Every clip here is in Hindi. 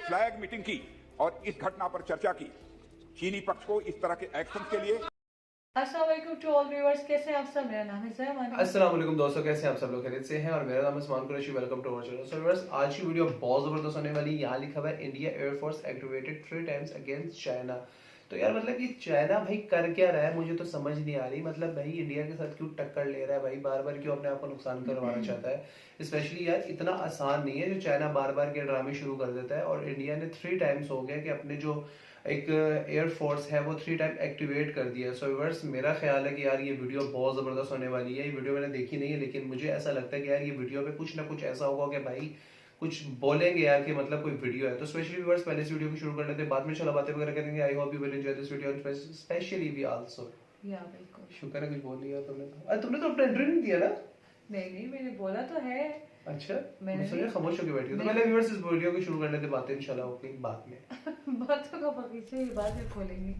फ्लैग मीटिंग की और इस घटना पर चर्चा की। चीनी पक्ष को इस तरह के एक्शन के लिए अस्सलाम वालेकुम टू ऑल व्यूअर्स, कैसे हैं आप सब। मेरा नाम है ज़हमान। अस्सलाम वालेकुम दोस्तों, कैसे हैं आप सब लोग? खैरियत से हैं और मेरा नाम है Usman Qureshi. Welcome to our channel. So viewers, आज की वीडियो बहुत ज़बरदस्त होने वाली है। यहाँ लिखा हुआ है India air force activated 3 times against China. तो यार मतलब ये चाइना भाई कर क्या रहा है, मुझे तो समझ नहीं आ रही। मतलब भाई इंडिया के साथ क्यों टक्कर ले रहा है भाई, बार बार क्यों अपने आप को नुकसान करवाना चाहता है। स्पेशली यार इतना आसान नहीं है जो चाइना बार बार के ड्रामे शुरू कर देता है। और इंडिया ने 3 टाइम्स हो गया कि अपने जो एक एयरफोर्स है वो 3 टाइम एक्टिवेट कर दिया है। सो व्यूअर्स, मेरा ख्याल है कि यार ये वीडियो बहुत ज़बरदस्त होने वाली है। ये वीडियो मैंने देखी नहीं है, लेकिन मुझे ऐसा लगता है कि यार ये वीडियो पे कुछ ना कुछ ऐसा होगा कि भाई कुछ बोलेंगे यार कि मतलब कोई वीडियो है। तो स्पेशली व्यूअर्स, पहले इस वीडियो को शुरू कर लेते हैं, बाद में चला बातें वगैरह करेंगे। I hope you will enjoy this video and specially we also. या बिल्कुल। शुक्र है कुछ बोल दिया तुमने। तुमने तो अपना इंटरव्यू नहीं दिया ना? नहीं, मैंने बोला तो है। अच्छा, मैंने सोचा खामोश होकर बैठी हो। तो पहले व्यूअर्स इस वीडियो को शुरू कर लेते, बातें इंशाल्लाह होगी बाद में। बातों का बगीचा ये बाद में खोलेंगे।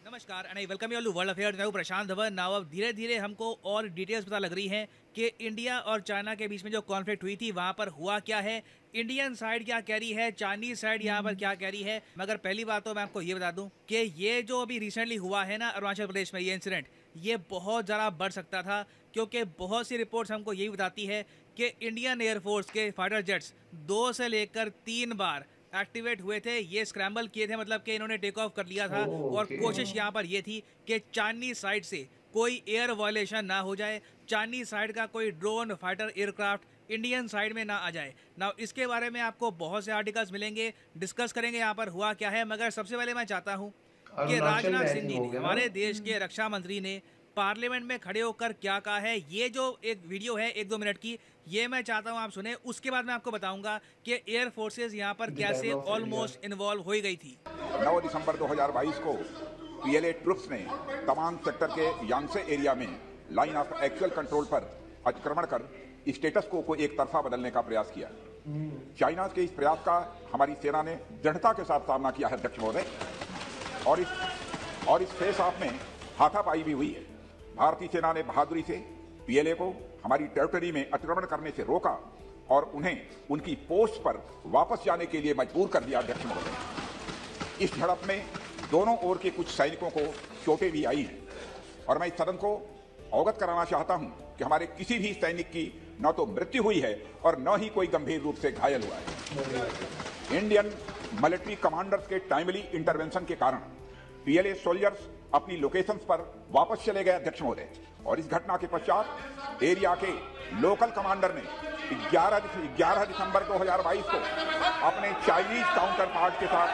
नमस्कार and I welcome you all to world affairs. मैं हूं प्रशांत धवन। नाउ अब धीरे धीरे हमको और डिटेल्स पता लग रही हैं कि इंडिया और चाइना के बीच में जो कॉन्फ्लिक्ट हुई थी वहां पर हुआ क्या है, इंडियन साइड क्या कह रही है, चाइनीज साइड यहाँ पर क्या कह रही है। मगर पहली बात तो मैं आपको ये बता दूं कि ये जो अभी रिसेंटली हुआ है ना अरुणाचल प्रदेश में, ये इंसिडेंट ये बहुत ज़्यादा बढ़ सकता था, क्योंकि बहुत सी रिपोर्ट्स हमको यही बताती है कि इंडियन एयरफोर्स के फाइटर जेट्स 2 से लेकर 3 बार एक्टिवेट हुए थे। ये स्क्रैम्बल किए थे, मतलब कि इन्होंने टेक ऑफ कर लिया था। और कोशिश यहाँ पर ये थी कि चाइनीज साइड से कोई एयर वायलेशन ना हो जाए, चाइनीज साइड का कोई drone fighter aircraft Indian side में ना आ जाए ना। इसके बारे में आपको बहुत से आर्टिकल्स मिलेंगे, डिस्कस करेंगे यहाँ पर हुआ क्या है। मगर सबसे पहले मैं चाहता हूँ कि राजनाथ सिंह जी ने, हमारे देश के रक्षा मंत्री ने पार्लियामेंट में खड़े होकर क्या कहा है। ये जो एक वीडियो है 1-2 मिनट की, ये मैं चाहता हूं आप सुने। उसके बाद मैं आपको बताऊंगा कि एयर फोर्सेस यहां पर कैसे ऑलमोस्ट इन्वॉल्व हो गई थी। 9 दिसंबर 2022 को पीएलए ट्रुप्स ने तवांग सेक्टर के यांगसे एरिया में लाइन ऑफ एक्चुअल कंट्रोल पर अतिक्रमण कर स्टेटस को एक तरफा बदलने का प्रयास किया। चाइना के इस प्रयास का हमारी सेना ने दृढ़ता के साथ सामना किया है अध्यक्ष महोदय, और इस फेस ऑफ में हाथापाई भी हुई है। भारतीय सेना ने बहादुरी से पीएलए को हमारी टेरिटरी में अतिक्रमण करने से रोका और उन्हें उनकी पोस्ट पर वापस जाने के लिए मजबूर कर दिया अध्यक्ष महोदय। इस झड़प में दोनों ओर के कुछ सैनिकों को चोटें भी आई हैं और मैं इस सदन को अवगत कराना चाहता हूं कि हमारे किसी भी सैनिक की न तो मृत्यु हुई है और न ही कोई गंभीर रूप से घायल हुआ है। इंडियन मिलिट्री कमांडर्स के टाइमली इंटरवेंशन के कारण पीएलए सोल्जर्स अपनी लोकेशंस पर वापस चले गए अध्यक्ष महोदय। और इस घटना के पश्चात एरिया के लोकल कमांडर ने 11 दिसंबर 2022 को अपने चाइनीज काउंटर पार्ट के साथ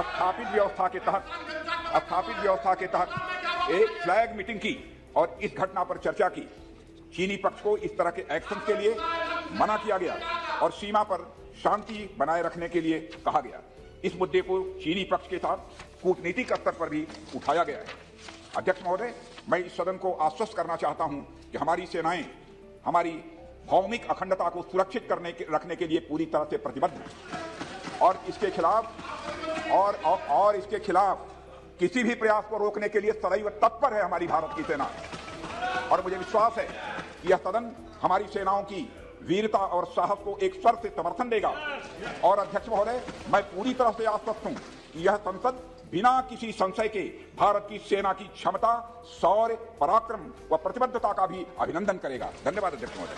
स्थापित व्यवस्था के तहत एक फ्लैग मीटिंग की और इस घटना पर चर्चा की। चीनी पक्ष को इस तरह के एक्शन के लिए मना किया गया और सीमा पर शांति बनाए रखने के लिए कहा गया। इस मुद्दे को चीनी पक्ष के साथ कूटनीतिक स्तर पर भी उठाया गया है। अध्यक्ष महोदय, मैं इस सदन को आश्वस्त करना चाहता हूं कि हमारी सेनाएं हमारी भौगोलिक अखंडता को सुरक्षित रखने के लिए पूरी तरह से प्रतिबद्ध हैं और इसके खिलाफ किसी भी प्रयास को रोकने के लिए सदैव तत्पर है हमारी भारत की सेना। और मुझे विश्वास है कि यह सदन हमारी सेनाओं की वीरता और साहस को एक स्वर से समर्थन देगा। और अध्यक्ष महोदय, मैं पूरी तरह से आश्वस्त हूं कि यह संसद बिना किसी संशय के भारत की सेना की क्षमता, शौर्य, पराक्रम व प्रतिबद्धता का भी अभिनंदन करेगा। धन्यवाद अध्यक्ष महोदय।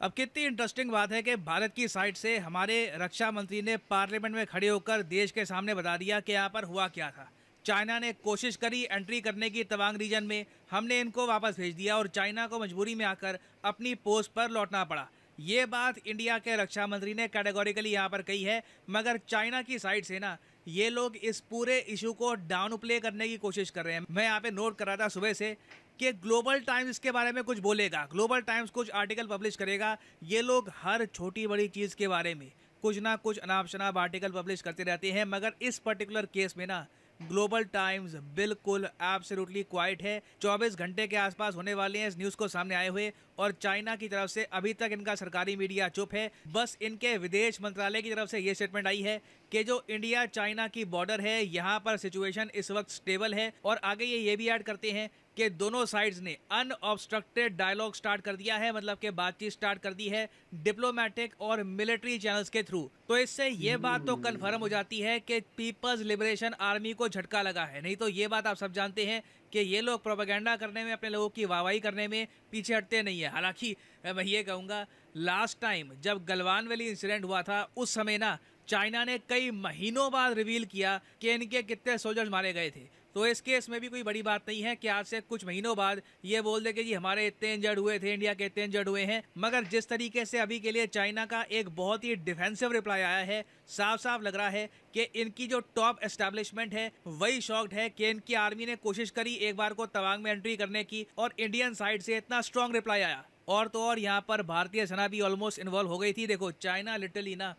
अब कितनी इंटरेस्टिंग बात है कि भारत की साइड से हमारे रक्षा मंत्री ने पार्लियामेंट में खड़े होकर देश के सामने बता दिया कि यहाँ पर हुआ क्या था। चाइना ने कोशिश करी एंट्री करने की तवांग रीजन में, हमने इनको वापस भेज दिया और चाइना को मजबूरी में आकर अपनी पोस्ट पर लौटना पड़ा। ये बात इंडिया के रक्षा मंत्री ने कैटेगोरिकली यहाँ पर कही है। मगर चाइना की साइड से ना ये लोग इस पूरे इशू को डाउन प्ले करने की कोशिश कर रहे हैं। मैं यहाँ पे नोट कर रहा था सुबह से कि ग्लोबल टाइम्स इसके बारे में कुछ बोलेगा, ग्लोबल टाइम्स कुछ आर्टिकल पब्लिश करेगा। ये लोग हर छोटी बड़ी चीज़ के बारे में कुछ ना कुछ अनाप शनाप आर्टिकल पब्लिश करते रहते हैं। मगर इस पर्टिकुलर केस में ना ग्लोबल टाइम्स बिल्कुल एब्सोल्युटली क्वाइट है। 24 घंटे के आसपास होने वाले हैं इस न्यूज़ को सामने आए हुए और चाइना की तरफ से अभी तक इनका सरकारी मीडिया चुप है। बस इनके विदेश मंत्रालय की तरफ से ये स्टेटमेंट आई है कि जो इंडिया चाइना की बॉर्डर है यहाँ पर सिचुएशन इस वक्त स्टेबल है। और आगे ये भी ऐड करते हैं कि दोनों साइड्स ने अनऑब्स्ट्रक्टेड डायलॉग स्टार्ट कर दिया है, मतलब कि बातचीत स्टार्ट कर दी है डिप्लोमेटिक और मिलिट्री चैनल्स के थ्रू। तो इससे ये बात तो कन्फर्म हो जाती है कि पीपल्स लिबरेशन आर्मी को झटका लगा है। नहीं तो ये बात आप सब जानते हैं कि ये लोग प्रोपेगेंडा करने में, अपने लोगों की वाहवाही करने में पीछे हटते नहीं है। हालांकि मैं ये कहूँगा, लास्ट टाइम जब गलवान वैली इंसिडेंट हुआ था उस समय ना चाइना ने कई महीनों बाद रिवील किया कि इनके कितने सोल्जर्स मारे गए थे। तो इस केस में भी कोई बड़ी बात नहीं है कि आज से कुछ महीनों बाद ये बोल दे कि जी हमारे इतने इंजर्ड हुए थे, इंडिया के इतने इंजर्ड हुए हैं। मगर जिस तरीके से अभी के लिए चाइना का एक बहुत ही डिफेंसिव रिप्लाई आया है, साफ साफ लग रहा है कि इनकी जो टॉप एस्टेब्लिशमेंट है वही शॉक्ड है कि इनकी आर्मी ने कोशिश करी एक बार को तवांग में एंट्री करने की और इंडियन साइड से इतना स्ट्रॉन्ग रिप्लाई आया। और तो और यहाँ पर भारतीय सेना भी ऑलमोस्ट इन्वॉल्व हो गई थी। देखो चाइना लिटरली ना,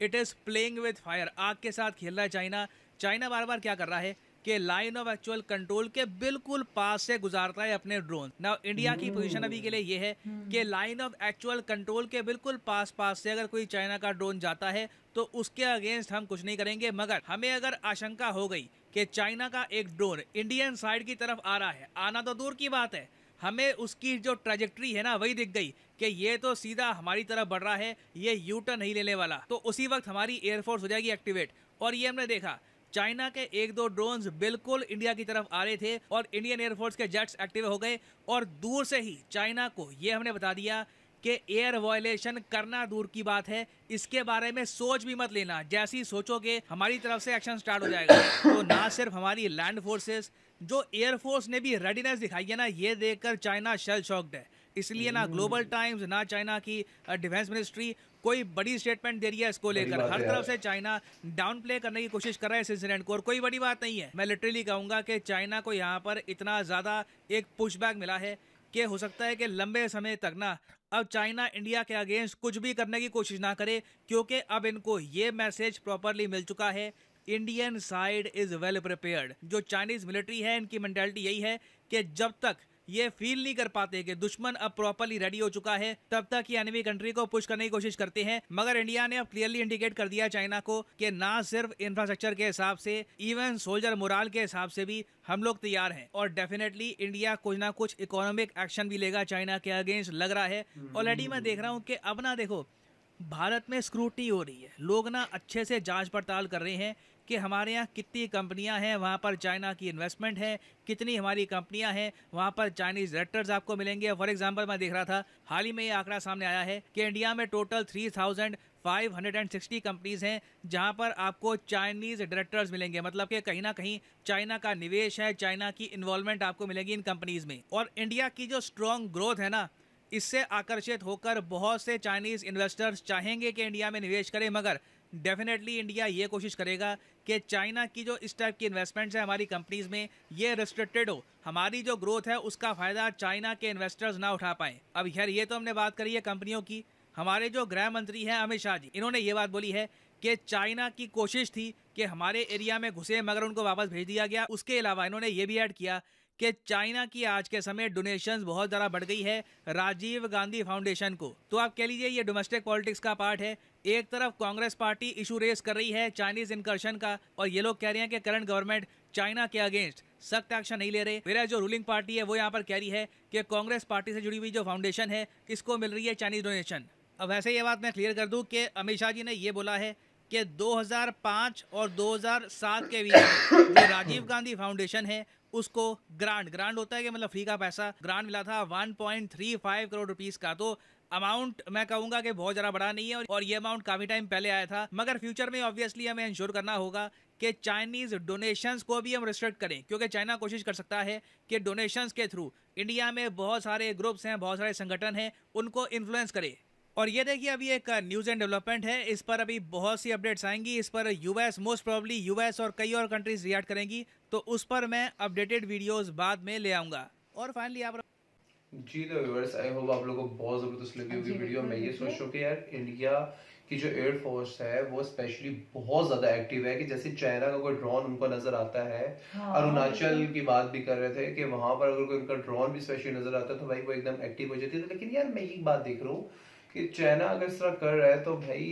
it is playing with fire, आग के साथ खेल रहा है चाइना। चाइना बार बार क्या कर रहा है कि लाइन ऑफ एक्चुअल कंट्रोल के बिल्कुल पास से गुजारता है अपने ड्रोन। नाउ इंडिया की पोजीशन अभी के लिए ये है कि लाइन ऑफ एक्चुअल कंट्रोल के बिल्कुल पास से अगर कोई चाइना का ड्रोन जाता है तो उसके अगेंस्ट हम कुछ नहीं करेंगे। मगर हमें अगर आशंका हो गई कि चाइना का एक ड्रोन इंडियन साइड की तरफ आ रहा है, आना तो दूर की बात है, हमें उसकी जो ट्रैजेक्टरी है ना वही दिख गई कि ये तो सीधा हमारी तरफ बढ़ रहा है, ये यू टर्न नहीं लेने वाला, तो उसी वक्त हमारी एयरफोर्स हो जाएगी एक्टिवेट। और ये हमने देखा, चाइना के एक दो ड्रोन्स बिल्कुल इंडिया की तरफ आ रहे थे और इंडियन एयरफोर्स के जेट्स एक्टिव हो गए और दूर से ही चाइना को ये हमने बता दिया कि एयर वायलेशन करना दूर की बात है, इसके बारे में सोच भी मत लेना, जैसी सोचोगे हमारी तरफ से एक्शन स्टार्ट हो जाएगा। तो ना सिर्फ हमारी लैंड फोर्सेस, जो एयरफोर्स ने भी रेडीनेस दिखाई है ना, ये देखकर चाइना शेल शॉक्ड है। इसलिए ना ग्लोबल टाइम्स ना चाइना की डिफेंस मिनिस्ट्री कोई बड़ी स्टेटमेंट दे रही है इसको लेकर। हर तरफ से चाइना डाउन प्ले करने की कोशिश कर रहा है इस इंसिडेंट को, और कोई बड़ी बात नहीं है। मैं लिटरली कहूंगा कि चाइना को यहाँ पर इतना ज्यादा एक पुशबैक मिला है कि हो सकता है कि लंबे समय तक ना अब चाइना इंडिया के अगेंस्ट कुछ भी करने की कोशिश ना करे, क्योंकि अब इनको ये मैसेज प्रॉपरली मिल चुका है, Indian side is well prepared. जो चाइनीज मिलिट्री है इनकी मेंटालिटी यही है कि जब तक ये फील नहीं कर पाते कि दुश्मन अब प्रॉपरली रेडी हो चुका है, तब तक ये एनिमी कंट्री को पुश करने की कोशिश करते हैं। मगर इंडिया ने अब क्लियरली इंडिकेट कर दिया चाइना को कि ना सिर्फ इंफ्रास्ट्रक्चर के हिसाब से, इवन सोल्जर मोराल के हिसाब से भी हम लोग तैयार हैं। और डेफिनेटली इंडिया कुछ ना कुछ इकोनॉमिक एक्शन भी लेगा चाइना के अगेंस्ट, लग रहा है। ऑलरेडी मैं देख रहा हूँ कि अब ना देखो भारत में स्क्रूटनी हो रही है, लोग ना अच्छे से जांच पड़ताल कर रहे हैं कि हमारे यहाँ कितनी कंपनियां हैं, वहाँ पर चाइना की इन्वेस्टमेंट है, कितनी हमारी कंपनियां हैं, वहाँ पर चाइनीज डायरेक्टर्स आपको मिलेंगे। फॉर एग्जांपल मैं देख रहा था, हाल ही में ये आंकड़ा सामने आया है कि इंडिया में टोटल 3560 कंपनीज हैं जहाँ पर आपको चाइनीज डायरेक्टर्स मिलेंगे। मतलब कि कहीं ना कहीं चाइना का निवेश है, चाइना की इन्वॉल्वमेंट आपको मिलेगी इन कंपनीज में। और इंडिया की जो स्ट्रॉन्ग ग्रोथ है ना, इससे आकर्षित होकर बहुत से चाइनीज इन्वेस्टर्स चाहेंगे कि इंडिया में निवेश करें। मगर डेफिनेटली इंडिया ये कोशिश करेगा कि चाइना की जो इस टाइप की इन्वेस्टमेंट्स है हमारी कंपनीज में, ये रिस्ट्रिक्टेड हो, हमारी जो ग्रोथ है उसका फायदा चाइना के इन्वेस्टर्स ना उठा पाएं। अब यार ये तो हमने बात करी है कंपनियों की, हमारे जो गृह मंत्री हैं अमित शाह जी, इन्होंने ये बात बोली है कि चाइना की कोशिश थी कि हमारे एरिया में घुसे मगर उनको वापस भेज दिया गया। उसके अलावा इन्होंने ये भी ऐड किया कि चाइना की आज के समय डोनेशंस बहुत ज़्यादा बढ़ गई है राजीव गांधी फाउंडेशन को। तो आप कह लीजिए ये डोमेस्टिक पॉलिटिक्स का पार्ट है। एक तरफ कांग्रेस पार्टी इशू रेस कर रही है चाइनीज इनकर्शन का, और ये लोग कह रहे हैं कि करंट गवर्नमेंट चाइना के अगेंस्ट सख्त एक्शन नहीं ले रहे। मेरा जो रूलिंग पार्टी है वो यहाँ पर कह रही है कि कांग्रेस पार्टी से जुड़ी हुई जो फाउंडेशन है इसको मिल रही है चाइनीज डोनेशन। अब वैसे ये बात मैं क्लियर कर दूं कि अमित शाह जी ने ये बोला है कि 2005 और 2007 के बीच जो राजीव गांधी फाउंडेशन है उसको ग्रांट होता है कि मतलब फ्री का पैसा, ग्रांट मिला था 1.35 करोड़ रुपीस का। तो अमाउंट मैं कहूंगा कि बहुत ज़्यादा बड़ा नहीं है, और ये अमाउंट काफ़ी टाइम पहले आया था। मगर फ्यूचर में ऑब्वियसली हमें इंश्योर करना होगा कि चाइनीज डोनेशंस को भी हम रिस्ट्रिक्ट करें, क्योंकि चाइना कोशिश कर सकता है कि डोनेशंस के थ्रू इंडिया में बहुत सारे ग्रुप्स हैं, बहुत सारे संगठन हैं, उनको इन्फ्लुएंस करे। और ये देखिए अभी एक न्यूज़ एंड डेवलपमेंट है, इस पर अभी बहुत सी अपडेट्स आएंगी। इस पर यूएस, मोस्ट प्रोबेबली यूएस और कई और कंट्रीज रिएक्ट करेंगी, तो उस पर मैं अपडेटेड वीडियोस बाद में ले आऊँगा। और फाइनली आप जी तो व्यूअर्स, आई होप आप लोगों को बहुत ज़बरदस्त लगी होगी वीडियो। मैं ये सोच रहा हूँ कि यार इंडिया की जो एयरफोर्स है वो स्पेशली बहुत ज़्यादा एक्टिव है, कि जैसे चाइना का कोई ड्रोन उनको नज़र आता है, अरुणाचल की बात भी कर रहे थे कि वहाँ पर अगर कोई उनका ड्रोन भी स्पेशली नज़र आता है तो भाई वो एकदम एक्टिव हो जाती है। लेकिन यार मैं एक बात देख रहा हूँ कि चाइना अगर इस तरह कर रहा है तो भाई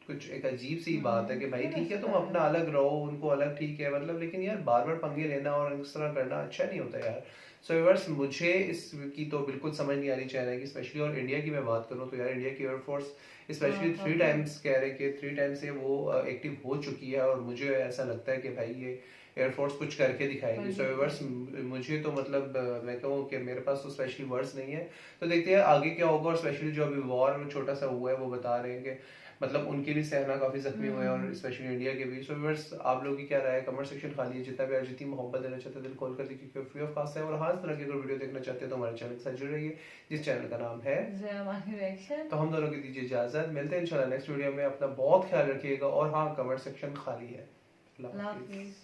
कुछ एक अजीब सी बात है कि भाई ठीक है तुम अपना अलग रहो, उनको अलग, ठीक है मतलब, लेकिन यार बार बार पंगे लेना और इस तरह करना अच्छा नहीं होता यार। सो व्यूअर्स, मुझे इसकी तो बिल्कुल समझ नहीं आ रही चाइना की स्पेशली, और इंडिया की मैं बात करूं तो यार इंडिया की एयरफोर्स स्पेशली 3 टाइम्स कह रहे कि 3 टाइम्स से वो एक्टिव हो चुकी है, और मुझे ऐसा लगता है कि भाई ये एयरफोर्स कुछ करके दिखाएगी। सो व्यूअर्स, मुझे तो मतलब मैं कहूँ कि मेरे पास तो स्पेशली वर्ड्स नहीं है, तो देखते हैं आगे क्या होगा। और स्पेशली जो अभी वॉर छोटा सा हुआ है वो बता रहे हैं कि मतलब उनके भी सेना काफी जख्मी हुए हैं, और स्पेशली इंडिया के भी। सो व्यूअर्स, आप लोगों की क्या राय है? कमेंट सेक्शन खाली है, जितना भी और जितनी मोहब्बत देना चाहते हैं दिल खोल कर देखिए, क्योंकि फ्री ऑफ कॉस्ट है। और हाँ, इस तरह की अगर वीडियो देखना चाहते हैं तो हमारे चैनल के साथ जुड़े रहिए, जिस चैनल का नाम है रिएक्शन। तो हम दोनों की दीजिए इजाजत, मिलते हैं इंशाल्लाह नेक्स्ट वीडियो में। अपना बहुत ख्याल रखिएगा, और हाँ, कमेंट सेक्शन खाली है। अल्लाह हाफिज़।